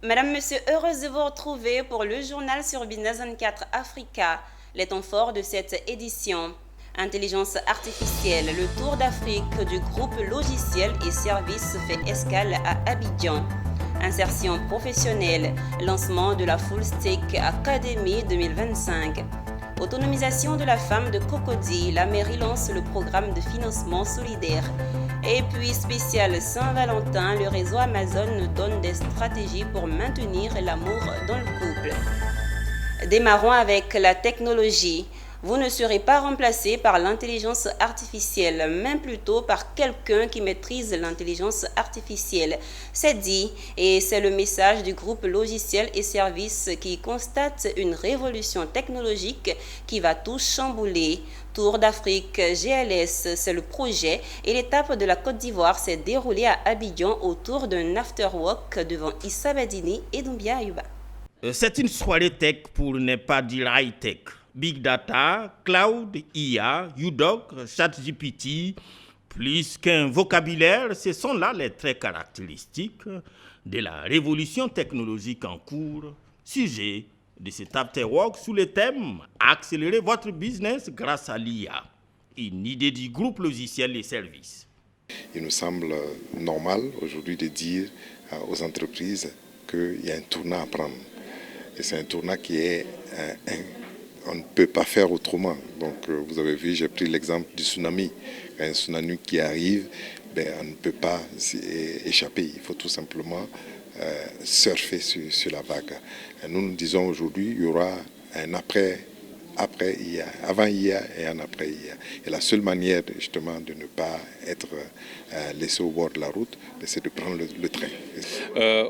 Madame, Monsieur, heureuse de vous retrouver pour le journal sur Business 24 Africa. Les temps forts de cette édition. Intelligence artificielle, le tour d'Afrique du groupe logiciel et services fait escale à Abidjan. Insertion professionnelle, lancement de la Full Stack Academy 2025. Autonomisation de la femme de Cocody, la mairie lance le programme de financement solidaire. Et puis spécial Saint-Valentin, le réseau Amazon donne des stratégies pour maintenir l'amour dans le couple. Démarrons avec la technologie. Vous ne serez pas remplacé par l'intelligence artificielle, mais plutôt par quelqu'un qui maîtrise l'intelligence artificielle. C'est dit, et c'est le message du groupe logiciel et services qui constate une révolution technologique qui va tout chambouler. Tour d'Afrique, GLS, c'est le projet et l'étape de la Côte d'Ivoire s'est déroulée à Abidjan autour d'un afterwork devant Issa Badini et Doumbia Ayuba. C'est une soirée tech pour ne pas dire high-tech. Big Data, Cloud, IA, UDoc, ChatGPT, plus qu'un vocabulaire, ce sont là les traits caractéristiques de la révolution technologique en cours, sujet de cet afterwork sous le thème « Accélérer votre business grâce à l'IA », une idée du groupe logiciel et services. Il nous semble normal aujourd'hui de dire aux entreprises qu'il y a un tournant à prendre. Et c'est un tournant qui est on ne peut pas faire autrement. Donc vous avez vu, j'ai pris l'exemple du tsunami. Quand un tsunami qui arrive, on ne peut pas échapper. Il faut tout simplement surfer sur la vague. Et nous disons aujourd'hui, il y aura un après IA, avant IA et un après IA. Et la seule manière justement de ne pas être laissé au bord de la route, c'est de prendre le train.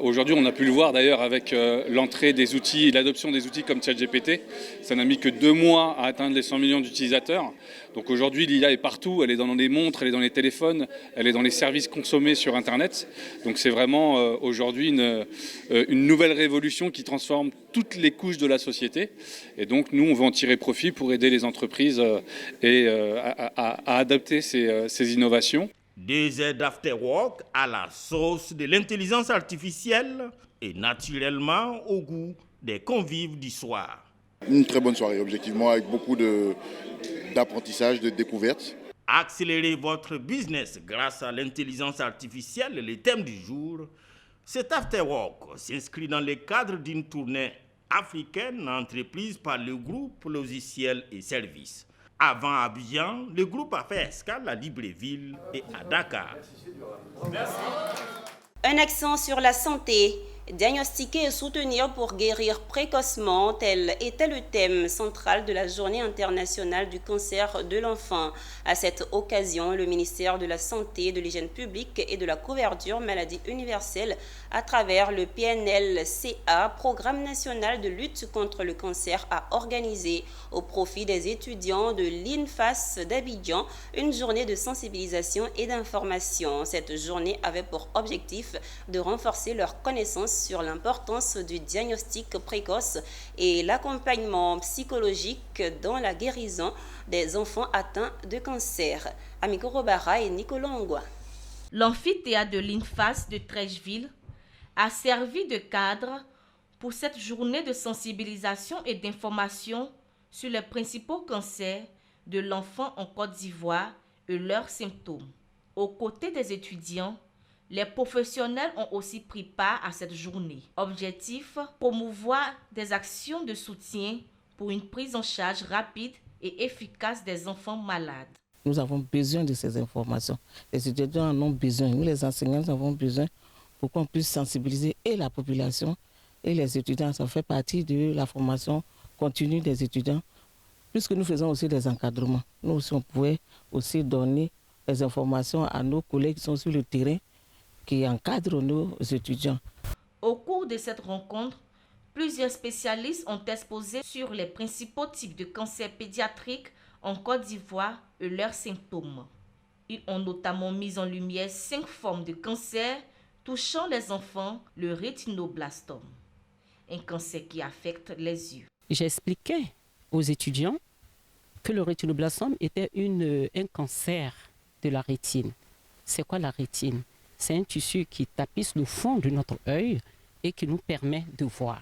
Aujourd'hui, on a pu le voir d'ailleurs avec l'entrée des outils et l'adoption des outils comme ChatGPT. Ça n'a mis que 2 mois à atteindre les 100 millions d'utilisateurs. Donc aujourd'hui, l'IA est partout. Elle est dans les montres, elle est dans les téléphones, elle est dans les services consommés sur Internet. Donc c'est vraiment aujourd'hui une nouvelle révolution qui transforme toutes les couches de la société. Et donc nous, on veut en tirer profit pour aider les entreprises à adapter ces innovations. Des aides d'afterwork à la sauce de l'intelligence artificielle et naturellement au goût des convives du soir. Une très bonne soirée, objectivement, avec beaucoup d'apprentissage, de découvertes. Accélérer votre business grâce à l'intelligence artificielle, le thème du jour. Cet afterwork s'inscrit dans le cadre d'une tournée africaine entreprise par le groupe logiciel et services. Avant Abidjan, le groupe a fait escale à Libreville et à Dakar. Un accent sur la santé. Diagnostiquer et soutenir pour guérir précocement, tel était le thème central de la Journée internationale du cancer de l'enfant. À cette occasion, le ministère de la Santé, de l'Hygiène publique et de la couverture maladie universelle, à travers le PNLCA, Programme national de lutte contre le cancer, a organisé au profit des étudiants de l'INFAS d'Abidjan une journée de sensibilisation et d'information. Cette journée avait pour objectif de renforcer leur connaissance sur l'importance du diagnostic précoce et l'accompagnement psychologique dans la guérison des enfants atteints de cancer. Amiko Robara et Nicolas Angwa. L'amphithéâtre de l'INFAS de Trècheville a servi de cadre pour cette journée de sensibilisation et d'information sur les principaux cancers de l'enfant en Côte d'Ivoire et leurs symptômes. Aux côtés des étudiants, les professionnels ont aussi pris part à cette journée. Objectif, promouvoir des actions de soutien pour une prise en charge rapide et efficace des enfants malades. Nous avons besoin de ces informations. Les étudiants en ont besoin. Nous, les enseignants, avons besoin pour qu'on puisse sensibiliser et la population et les étudiants. Ça fait partie de la formation continue des étudiants, puisque nous faisons aussi des encadrements. Nous aussi, on pouvait aussi donner des informations à nos collègues qui sont sur le terrain, qui encadrent nos étudiants. Au cours de cette rencontre, plusieurs spécialistes ont exposé sur les principaux types de cancers pédiatriques en Côte d'Ivoire et leurs symptômes. Ils ont notamment mis en lumière 5 formes de cancer touchant les enfants, le rétinoblastome, un cancer qui affecte les yeux. J'expliquais aux étudiants que le rétinoblastome était un cancer de la rétine. C'est quoi la rétine? C'est un tissu qui tapisse le fond de notre œil et qui nous permet de voir.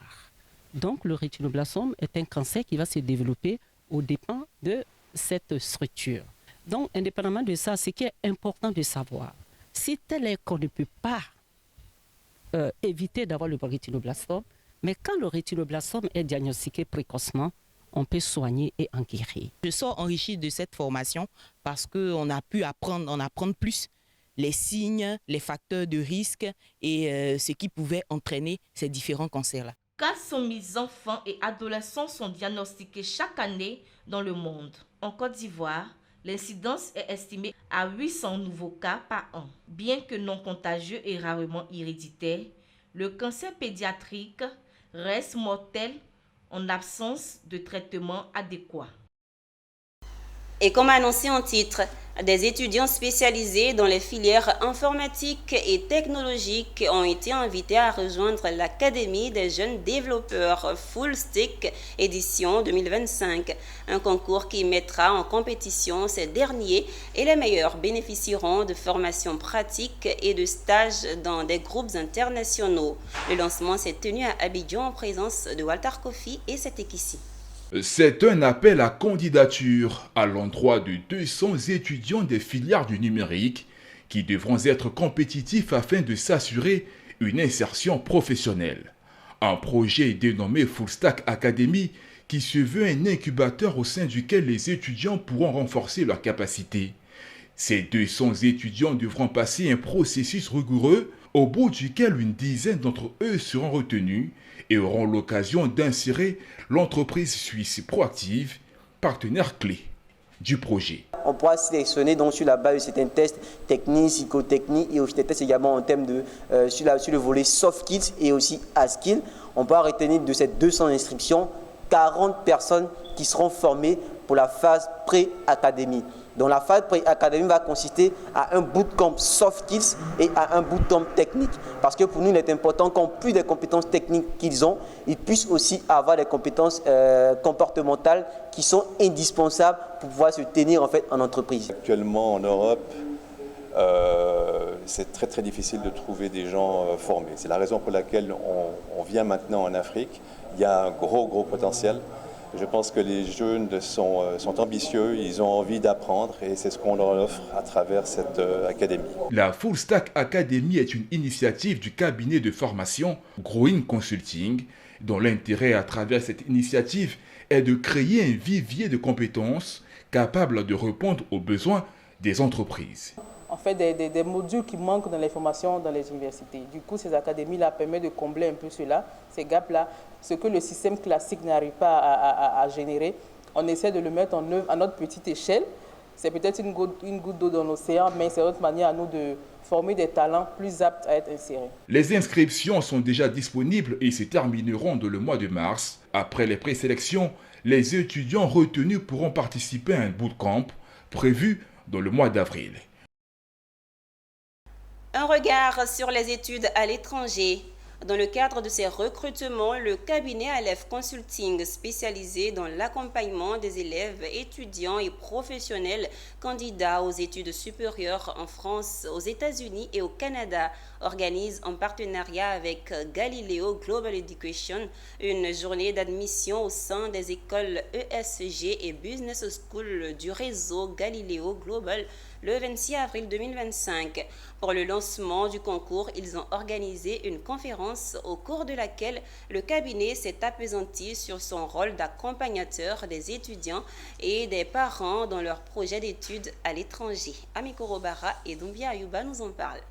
Donc le rétinoblastome est un cancer qui va se développer aux dépens de cette structure. Donc indépendamment de ça, ce qui est important de savoir, si tel est qu'on ne peut pas éviter d'avoir le rétinoblastome, mais quand le rétinoblastome est diagnostiqué précocement, on peut soigner et en guérir. Je sors enrichi de cette formation parce qu'on a pu en apprendre plus les signes, les facteurs de risque et ce qui pouvait entraîner ces différents cancers-là. 400 000 enfants et adolescents sont diagnostiqués chaque année dans le monde. En Côte d'Ivoire, l'incidence est estimée à 800 nouveaux cas par an. Bien que non contagieux et rarement héréditaire, le cancer pédiatrique reste mortel en absence de traitement adéquat. Et comme annoncé en titre, des étudiants spécialisés dans les filières informatiques et technologiques ont été invités à rejoindre l'Académie des jeunes développeurs Full Stack édition 2025, un concours qui mettra en compétition ces derniers et les meilleurs bénéficieront de formations pratiques et de stages dans des groupes internationaux. Le lancement s'est tenu à Abidjan en présence de Walter Kofi et c'était ici. C'est un appel à candidature à l'endroit de 200 étudiants des filières du numérique qui devront être compétitifs afin de s'assurer une insertion professionnelle. Un projet dénommé Full Stack Academy qui se veut un incubateur au sein duquel les étudiants pourront renforcer leurs capacités. Ces 200 étudiants devront passer un processus rigoureux au bout duquel une dizaine d'entre eux seront retenus et auront l'occasion d'insérer l'entreprise suisse Proactive, partenaire clé du projet. On pourra sélectionner donc sur la base de certains tests techniques, psychotechniques et aussi des tests également en termes de sur le volet soft skills et aussi hard skills. On pourra retenir de ces 200 inscriptions 40 personnes qui seront formées pour la phase pré-académie. Donc la phase pré-académie va consister à un bootcamp soft skills et à un bootcamp technique. Parce que pour nous, il est important qu'en plus des compétences techniques qu'ils ont, ils puissent aussi avoir des compétences comportementales qui sont indispensables pour pouvoir se tenir en fait en entreprise. Actuellement en Europe, c'est très difficile de trouver des gens formés. C'est la raison pour laquelle on vient maintenant en Afrique. Il y a un gros potentiel. Je pense que les jeunes sont ambitieux, ils ont envie d'apprendre et c'est ce qu'on leur offre à travers cette académie. La Full Stack Academy est une initiative du cabinet de formation Growing Consulting, dont l'intérêt à travers cette initiative est de créer un vivier de compétences capables de répondre aux besoins des entreprises. En fait, des modules qui manquent dans les formations dans les universités. Du coup, ces académies-là permettent de combler un peu cela, ces gaps-là, ce que le système classique n'arrive pas à générer. On essaie de le mettre en œuvre à notre petite échelle. C'est peut-être une goutte d'eau dans l'océan, mais c'est notre manière à nous de former des talents plus aptes à être insérés. Les inscriptions sont déjà disponibles et se termineront dans le mois de mars. Après les présélections, les étudiants retenus pourront participer à un bootcamp prévu dans le mois d'avril. Un regard sur les études à l'étranger. Dans le cadre de ces recrutements, le cabinet Aleph Consulting, spécialisé dans l'accompagnement des élèves, étudiants et professionnels candidats aux études supérieures en France, aux États-Unis et au Canada, organise en partenariat avec Galileo Global Education une journée d'admission au sein des écoles ESG et Business School du réseau Galileo Global le 26 avril 2025. Pour le lancement du concours, ils ont organisé une conférence au cours de laquelle le cabinet s'est appesanti sur son rôle d'accompagnateur des étudiants et des parents dans leurs projets d'études à l'étranger. Amiko Robara et Doumbia Ayouba nous en parlent.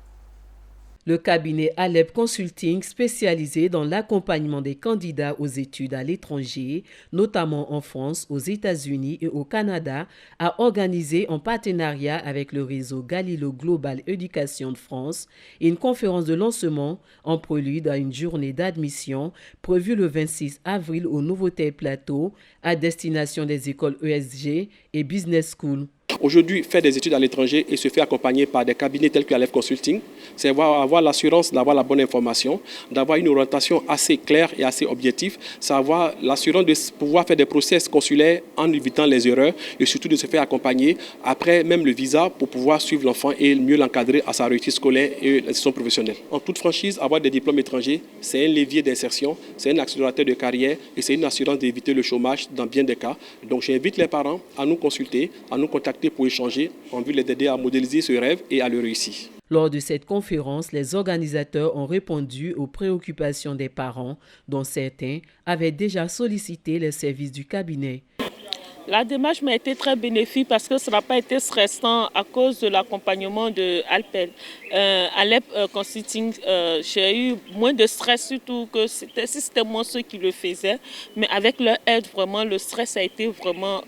Le cabinet Aleph Consulting, spécialisé dans l'accompagnement des candidats aux études à l'étranger, notamment en France, aux États-Unis et au Canada, a organisé en partenariat avec le réseau Galileo Global Education de France une conférence de lancement en prélude à une journée d'admission prévue le 26 avril au Novotel Plateau à destination des écoles ESG et Business School. Aujourd'hui, faire des études à l'étranger et se faire accompagner par des cabinets tels que Aleph Consulting, c'est avoir l'assurance d'avoir la bonne information, d'avoir une orientation assez claire et assez objective, c'est avoir l'assurance de pouvoir faire des process consulaires en évitant les erreurs et surtout de se faire accompagner après même le visa pour pouvoir suivre l'enfant et mieux l'encadrer à sa réussite scolaire et l'insertion professionnelle. En toute franchise, avoir des diplômes étrangers, c'est un levier d'insertion, c'est un accélérateur de carrière et c'est une assurance d'éviter le chômage dans bien des cas. Donc j'invite les parents à nous consulter, à nous contacter pour échanger en vue de les aider à modéliser ce rêve et à le réussir. Lors de cette conférence, les organisateurs ont répondu aux préoccupations des parents, dont certains avaient déjà sollicité les services du cabinet. La démarche m'a été très bénéfique parce que ça n'a pas été stressant à cause de l'accompagnement de Aleph Consulting. J'ai eu moins de stress, surtout que si c'était moi ceux qui le faisaient. Mais avec leur aide, vraiment, le stress a été vraiment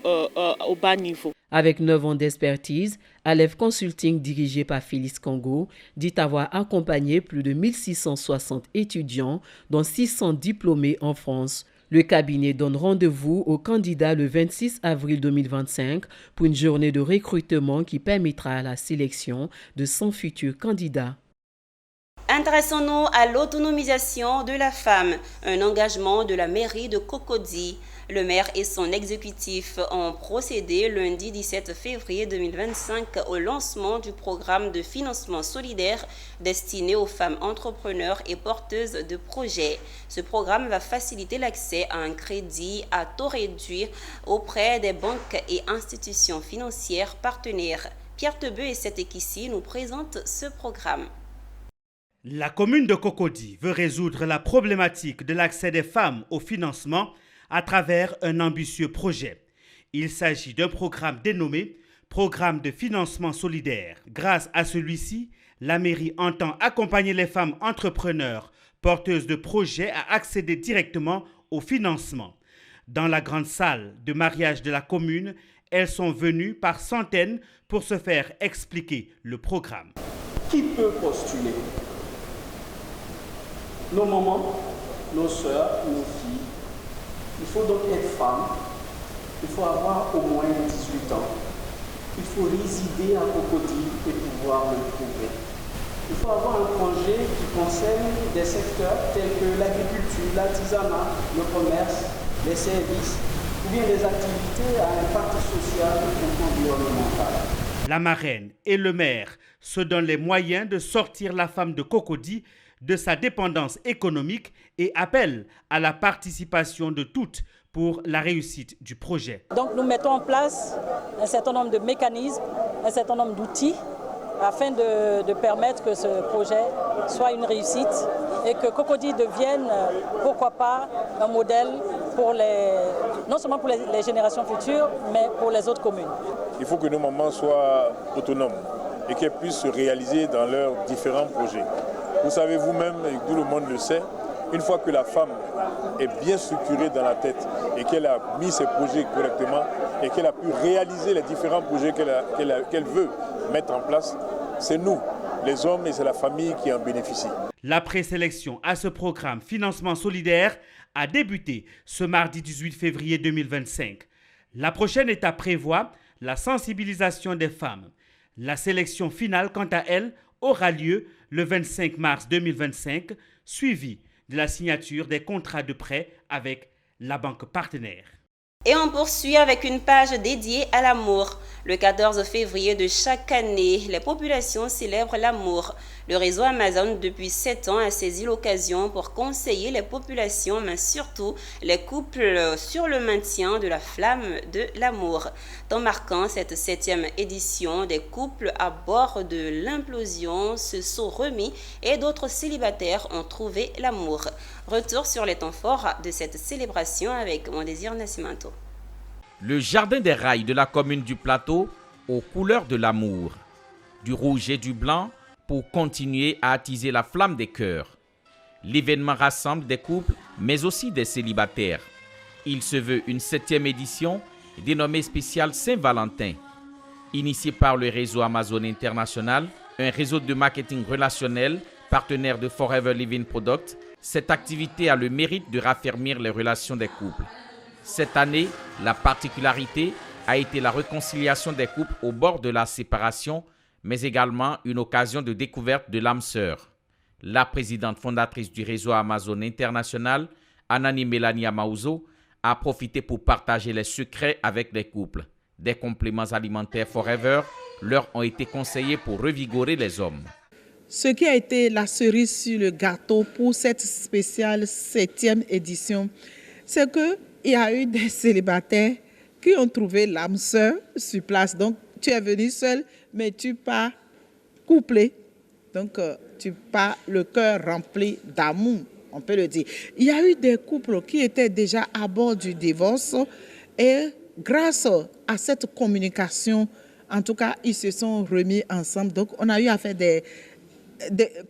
au bas niveau. Avec 9 ans d'expertise, Aleph Consulting, dirigé par Félix Congo, dit avoir accompagné plus de 1660 étudiants, dont 600 diplômés en France. Le cabinet donne rendez-vous aux candidats le 26 avril 2025 pour une journée de recrutement qui permettra la sélection de 100 futurs candidats. Intéressons-nous à l'autonomisation de la femme, un engagement de la mairie de Cocody. Le maire et son exécutif ont procédé lundi 17 février 2025 au lancement du programme de financement solidaire destiné aux femmes entrepreneurs et porteuses de projets. Ce programme va faciliter l'accès à un crédit à taux réduit auprès des banques et institutions financières partenaires. Pierre Tebeu et Setekissi nous présentent ce programme. La commune de Cocody veut résoudre la problématique de l'accès des femmes au financement à travers un ambitieux projet. Il s'agit d'un programme dénommé Programme de financement solidaire. Grâce à celui-ci, la mairie entend accompagner les femmes entrepreneurs porteuses de projets à accéder directement au financement. Dans la grande salle de mariage de la commune, elles sont venues par centaines pour se faire expliquer le programme. Qui peut postuler? Nos mamans, nos soeurs, nos filles. Il faut donc être femme, il faut avoir au moins 18 ans, il faut résider à Cocody et pouvoir le prouver. Il faut avoir un projet qui concerne des secteurs tels que l'agriculture, l'artisanat, le commerce, les services, ou bien des activités à impact social ou environnemental. La marraine et le maire se donnent les moyens de sortir la femme de Cocody de sa dépendance économique et appelle à la participation de toutes pour la réussite du projet. Donc nous mettons en place un certain nombre de mécanismes, un certain nombre d'outils afin de permettre que ce projet soit une réussite et que Cocody devienne, pourquoi pas, un modèle pour non seulement pour les générations futures, mais pour les autres communes. Il faut que nos mamans soient autonomes et qu'elles puissent se réaliser dans leurs différents projets. Vous savez vous-même, et tout le monde le sait, une fois que la femme est bien structurée dans la tête et qu'elle a mis ses projets correctement et qu'elle a pu réaliser les différents projets qu'elle veut mettre en place, c'est nous, les hommes, et c'est la famille qui en bénéficie. La présélection à ce programme Financement solidaire a débuté ce mardi 18 février 2025. La prochaine étape prévoit la sensibilisation des femmes. La sélection finale, quant à elle, aura lieu le 25 mars 2025, suivi de la signature des contrats de prêt avec la banque partenaire. Et on poursuit avec une page dédiée à l'amour. Le 14 février de chaque année, les populations célèbrent l'amour. Le réseau Amazon, depuis 7 ans, a saisi l'occasion pour conseiller les populations, mais surtout les couples, sur le maintien de la flamme de l'amour. Dans marquant cette 7e édition, des couples à bord de l'implosion se sont remis et d'autres célibataires ont trouvé l'amour. Retour sur les temps forts de cette célébration avec Mon Désir Nascimento. Le jardin des rails de la commune du Plateau aux couleurs de l'amour, du rouge et du blanc pour continuer à attiser la flamme des cœurs. L'événement rassemble des couples mais aussi des célibataires. Il se veut une 7e édition dénommée spéciale Saint-Valentin. Initié par le réseau Amazon International, un réseau de marketing relationnel partenaire de Forever Living Product, cette activité a le mérite de raffermir les relations des couples. Cette année, la particularité a été la réconciliation des couples au bord de la séparation, mais également une occasion de découverte de l'âme sœur. La présidente fondatrice du réseau Amazon International, Anani Mélanie Amauzo, a profité pour partager les secrets avec les couples. Des compléments alimentaires Forever leur ont été conseillés pour revigorer les hommes. Ce qui a été la cerise sur le gâteau pour cette spéciale 7e édition, c'est qu'il y a eu des célibataires qui ont trouvé l'âme sœur sur place. Donc, tu es venu seul, mais tu pars couplé. Donc, tu pars le cœur rempli d'amour, on peut le dire. Il y a eu des couples qui étaient déjà à bord du divorce et grâce à cette communication, en tout cas, ils se sont remis ensemble. Donc, on a eu à faire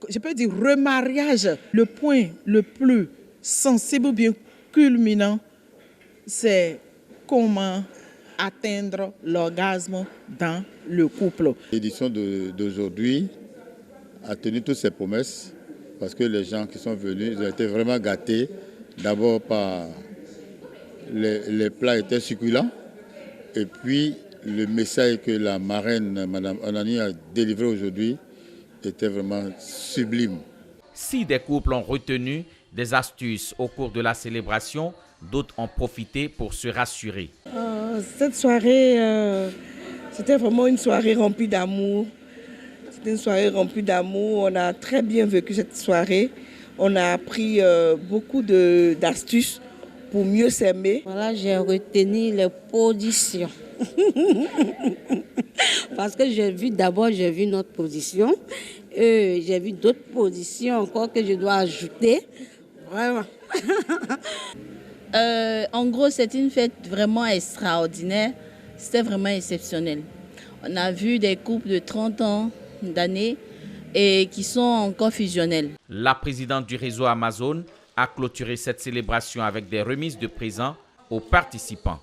je peux dire, remariage. Le point le plus sensible ou bien culminant, c'est comment atteindre l'orgasme dans le couple. L'édition d'aujourd'hui a tenu toutes ses promesses parce que les gens qui sont venus, ils ont été vraiment gâtés. D'abord par les plats étaient succulents et puis le message que la marraine, Mme Anani, a délivré aujourd'hui était vraiment sublime. Si des couples ont retenu des astuces au cours de la célébration, d'autres ont profité pour se rassurer. Cette soirée, c'était vraiment une soirée remplie d'amour. C'était une soirée remplie d'amour. On a très bien vécu cette soirée. On a appris beaucoup d'astuces pour mieux s'aimer. Voilà, j'ai retenu les positions. Parce que j'ai vu notre position. J'ai vu d'autres positions encore que je dois ajouter. Vraiment. En gros, c'est une fête vraiment extraordinaire. C'était vraiment exceptionnel. On a vu des couples de 30 ans d'années et qui sont encore fusionnels. La présidente du réseau Amazon a clôturé cette célébration avec des remises de présents aux participants.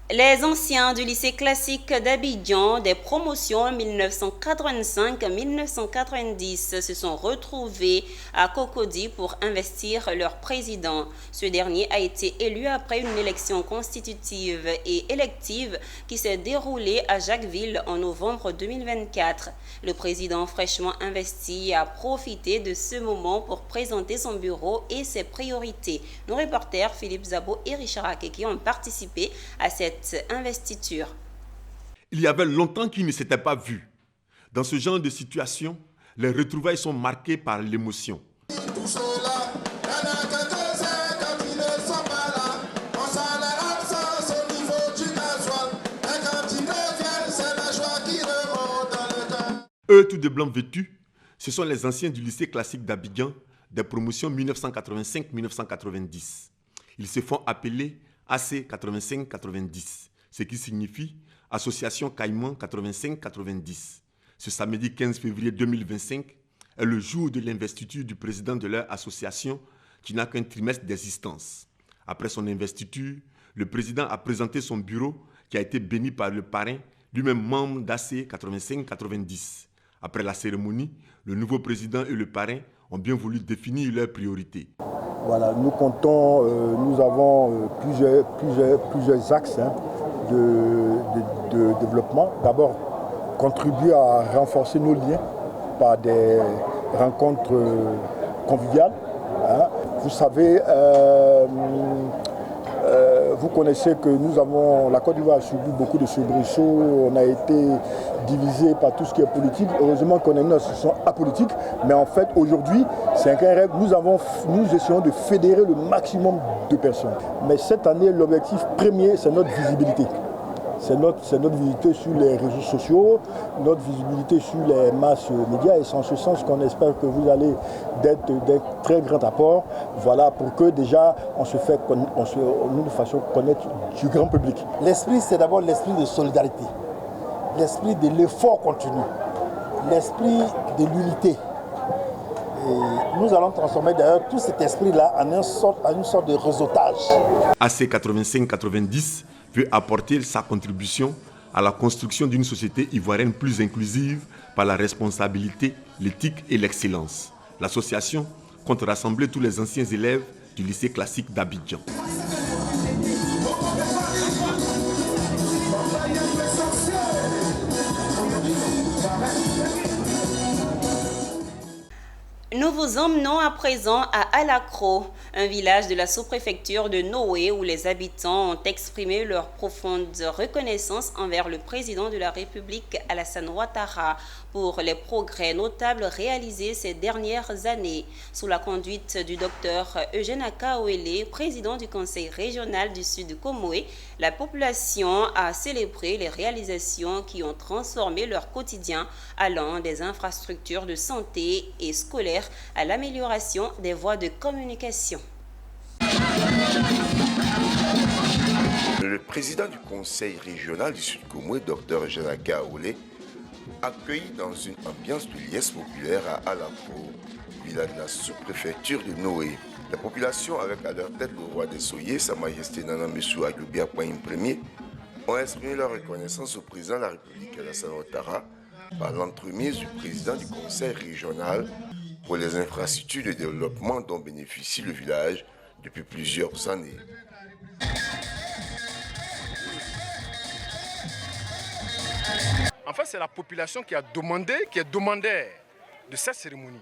Les anciens du lycée classique d'Abidjan des promotions 1985-1990 se sont retrouvés à Cocody pour investir leur président. Ce dernier a été élu après une élection constitutive et élective qui s'est déroulée à Jacquesville en novembre 2024. Le président fraîchement investi a profité de ce moment pour présenter son bureau et ses priorités. Nos reporters Philippe Zabo et Richard Akeki ont participé à cette investiture. Il y avait longtemps qu'ils ne s'étaient pas vus. Dans ce genre de situation, les retrouvailles sont marquées par l'émotion. Eux, tous de blanc vêtus, ce sont les anciens du lycée classique d'Abidjan des promotions 1985-1990. Ils se font appeler AC 85-90, ce qui signifie Association Caïman 85-90. Ce samedi 15 février 2025 est le jour de l'investiture du président de leur association qui n'a qu'un trimestre d'existence. Après son investiture, le président a présenté son bureau qui a été béni par le parrain, lui-même membre d'AC 85-90. Après la cérémonie, le nouveau président et le parrain ont bien voulu définir leurs priorités. Voilà, nous comptons, nous avons plusieurs axes de développement. D'abord, contribuer à renforcer nos liens par des rencontres conviviales. Vous savez, vous connaissez que la Côte d'Ivoire a subi beaucoup de soubresauts, on a été divisé par tout ce qui est politique. Heureusement qu'on est une association apolitique, mais en fait aujourd'hui, c'est un rêve. Nous essayons de fédérer le maximum de personnes. Mais cette année, l'objectif premier, c'est notre visibilité. C'est notre visibilité sur les réseaux sociaux, notre visibilité sur les masses médias. Et c'est en ce sens qu'on espère que vous allez d'être d'un très grand apport. Voilà, pour que déjà nous nous fassions connaître du grand public. L'esprit, c'est d'abord l'esprit de solidarité, l'esprit de l'effort continu, l'esprit de l'unité. Et nous allons transformer d'ailleurs tout cet esprit-là en une sorte de réseautage. AC 85-90 veut apporter sa contribution à la construction d'une société ivoirienne plus inclusive par la responsabilité, l'éthique et l'excellence. L'association compte rassembler tous les anciens élèves du lycée classique d'Abidjan. Nous vous emmenons à présent à Alakro, un village de la sous-préfecture de Noé où les habitants ont exprimé leur profonde reconnaissance envers le président de la République Alassane Ouattara pour les progrès notables réalisés ces dernières années. Sous la conduite du docteur Eugène Akaouele, président du conseil régional du Sud Comoé, la population a célébré les réalisations qui ont transformé leur quotidien, allant des infrastructures de santé et scolaires à l'amélioration des voies de communication. Le président du conseil régional du Sud Comoé, Dr Eugène Akaouele, accueilli dans une ambiance de liesse populaire à Alakro, village de la sous-préfecture de Noé. La population, avec à leur tête le roi des Soyez, Sa Majesté Nana Messou Aglobia Poyim Ier, ont exprimé leur reconnaissance au président de la République Alassane Ouattara par l'entremise du président du conseil régional pour les infrastructures de développement dont bénéficie le village depuis plusieurs années. En fait, c'est la population qui est demandeur de cette cérémonie.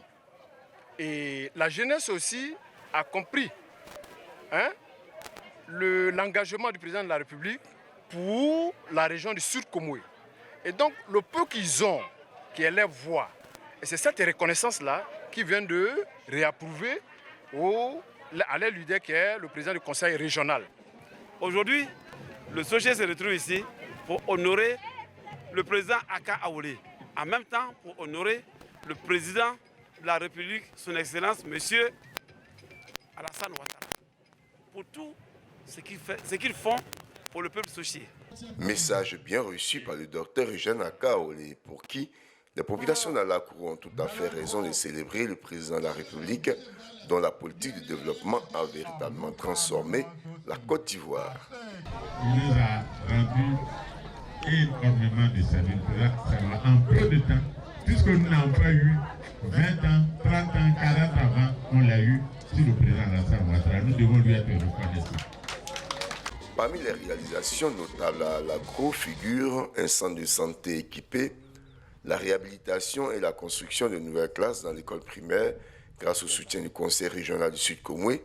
Et la jeunesse aussi a compris l'engagement du président de la République pour la région du Sud Comoé. Et donc, le peu qu'ils ont, qui est leur voix, et c'est cette reconnaissance-là qui vient de réapprouver à leur leader qui est le président du conseil régional. Aujourd'hui, le Soché se retrouve ici pour honorer le président Akaouele, en même temps pour honorer le président de la République, son Excellence, M. Alassane Ouattara, pour tout ce qu'ils font pour le peuple Soché. Message bien reçu par le docteur Eugène Akaouele, pour qui les populations d'Alakro ont tout à fait raison de célébrer le président de la République, dont la politique de développement a véritablement transformé la Côte d'Ivoire. Il nous a rendu énormément de services. Ça va en peu de temps, puisque nous n'avons pas eu 20 ans, 30 ans, 40 avant, on l'a eu sur le président Alassane Ouattara. Nous devons lui être reconnaissants. Parmi les réalisations notables à Alakro figurent un centre de santé équipé, la réhabilitation et la construction de nouvelles classes dans l'école primaire grâce au soutien du conseil régional du Sud Comoé,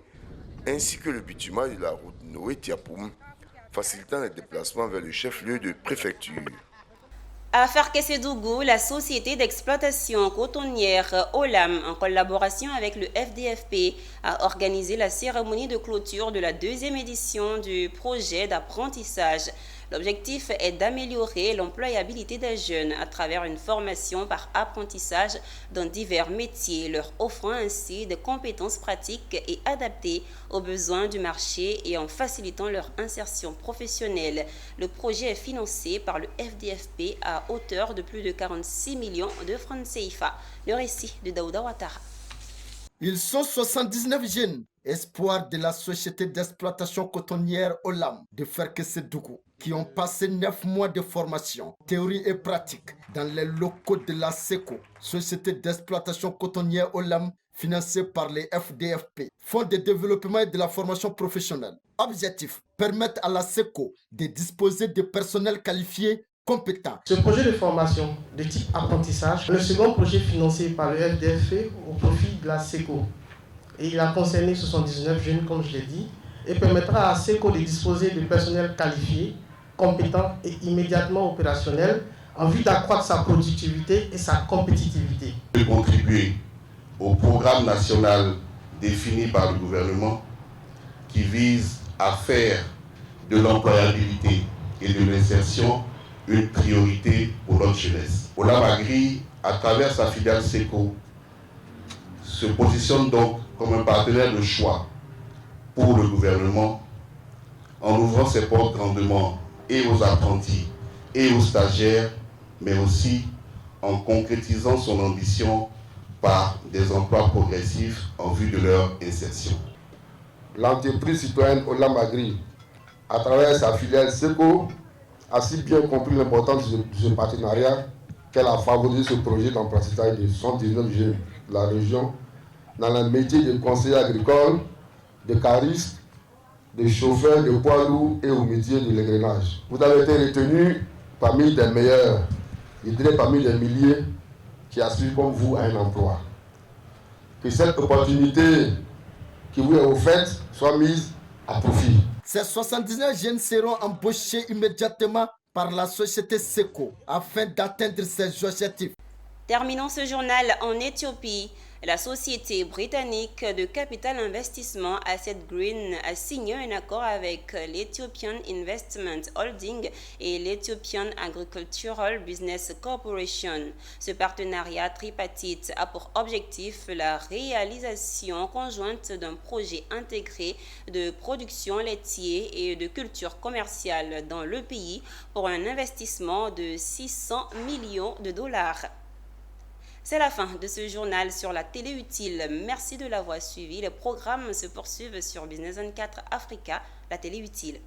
ainsi que le bitumage de la route Noé-Tiapoum, facilitant les déplacements vers le chef-lieu de préfecture. À Farkesedougou, la société d'exploitation cotonnière Olam, en collaboration avec le FDFP, a organisé la cérémonie de clôture de la deuxième édition du projet d'apprentissage. L'objectif est d'améliorer l'employabilité des jeunes à travers une formation par apprentissage dans divers métiers, leur offrant ainsi des compétences pratiques et adaptées aux besoins du marché et en facilitant leur insertion professionnelle. Le projet est financé par le FDFP à hauteur de plus de 46 millions de francs CFA. Le récit de Daouda Ouattara. Ils sont 79 jeunes, espoirs de la société d'exploitation cotonnière Olam de Farkesedougou, qui ont passé 9 mois de formation, théorie et pratique, dans les locaux de la SECO, société d'exploitation cotonnière Olam, financée par les FDFP, Fonds de développement et de la formation professionnelle. Objectif, permettre à la SECO de disposer de personnel qualifié compétent. Ce projet de formation de type apprentissage, le second projet financé par le FDFP au profit de la SECO. Et il a concerné 79 jeunes, comme je l'ai dit, et permettra à SECO de disposer de personnel qualifié, compétent et immédiatement opérationnel en vue d'accroître sa productivité et sa compétitivité. De contribuer au programme national défini par le gouvernement qui vise à faire de l'employabilité et de l'insertion une priorité pour notre jeunesse. Olam Agri, à travers sa filiale SECO, se positionne donc comme un partenaire de choix pour le gouvernement en ouvrant ses portes grandement et aux apprentis et aux stagiaires, mais aussi en concrétisant son ambition par des emplois progressifs en vue de leur insertion. L'entreprise citoyenne Olam Agri, à travers sa filiale SECO, a si bien compris l'importance de ce partenariat qu'elle a favorisé ce projet d'apprentissage de 79 jeunes de la région dans le métier de conseiller agricole, de cariste, de chauffeur de poids lourds et au métier de l'égrenage. Vous avez été retenu parmi les meilleurs, je dirais parmi les milliers qui aspirent comme vous à un emploi. que cette opportunité qui vous est offerte soit mise à profit. Ces 79 jeunes seront embauchés immédiatement par la société SECO afin d'atteindre ces objectifs. Terminons ce journal en Éthiopie. La société britannique de capital investissement Asset Green a signé un accord avec l'Ethiopian Investment Holding et l'Ethiopian Agricultural Business Corporation. Ce partenariat tripartite a pour objectif la réalisation conjointe d'un projet intégré de production laitière et de culture commerciale dans le pays pour un investissement de 600 millions de dollars. C'est la fin de ce journal sur la télé utile. Merci de l'avoir suivi. Les programmes se poursuivent sur Business 24 Africa, la télé utile.